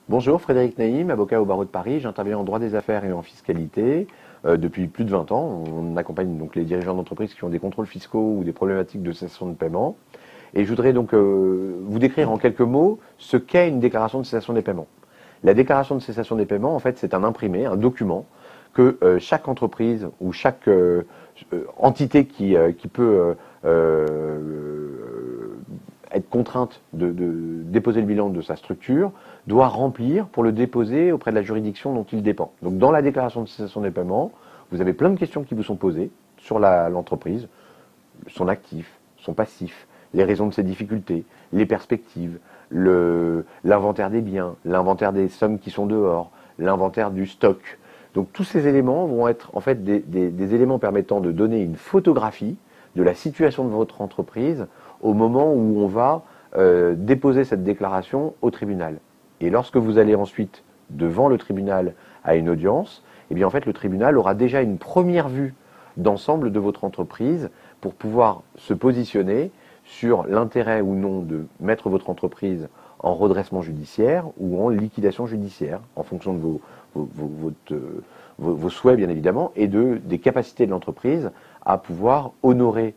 Bonjour, Frédéric Naïm, avocat au barreau de Paris. J'interviens en droit des affaires et en fiscalité depuis plus de 20 ans. On accompagne donc les dirigeants d'entreprises qui ont des contrôles fiscaux ou des problématiques de cessation de paiement. Et je voudrais donc vous décrire en quelques mots ce qu'est une déclaration de cessation des paiements. La déclaration de cessation des paiements, en fait, c'est un imprimé, un document que chaque entreprise ou chaque entité qui peut être contrainte de déposer le bilan de sa structure, doit remplir pour le déposer auprès de la juridiction dont il dépend. Donc dans la déclaration de cessation des paiements, vous avez plein de questions qui vous sont posées sur l'entreprise, son actif, son passif, les raisons de ses difficultés, les perspectives, l'inventaire des biens, l'inventaire des sommes qui sont dehors, l'inventaire du stock. Donc tous ces éléments vont être en fait des éléments permettant de donner une photographie de la situation de votre entreprise au moment où on va déposer cette déclaration au tribunal. Et lorsque vous allez ensuite devant le tribunal à une audience, eh bien en fait le tribunal aura déjà une première vue d'ensemble de votre entreprise pour pouvoir se positionner sur l'intérêt ou non de mettre votre entreprise en redressement judiciaire ou en liquidation judiciaire, en fonction de vos souhaits bien évidemment, et des capacités de l'entreprise à pouvoir honorer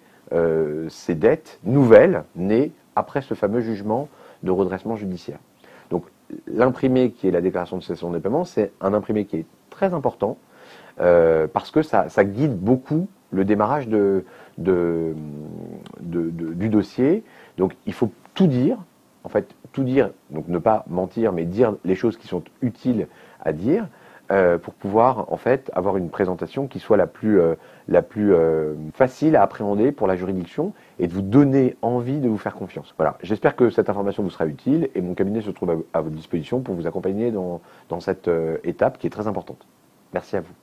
ces dettes nouvelles nées après ce fameux jugement de redressement judiciaire. Donc l'imprimé qui est la déclaration de cessation des paiements, c'est un imprimé qui est très important parce que ça guide beaucoup le démarrage du dossier. Donc il faut tout dire, en fait tout dire, donc ne pas mentir, mais dire les choses qui sont utiles à dire pour pouvoir en fait avoir une présentation qui soit la plus facile à appréhender pour la juridiction et de vous donner envie de vous faire confiance. Voilà, j'espère que cette information vous sera utile et mon cabinet se trouve à votre disposition pour vous accompagner dans cette étape qui est très importante. Merci à vous.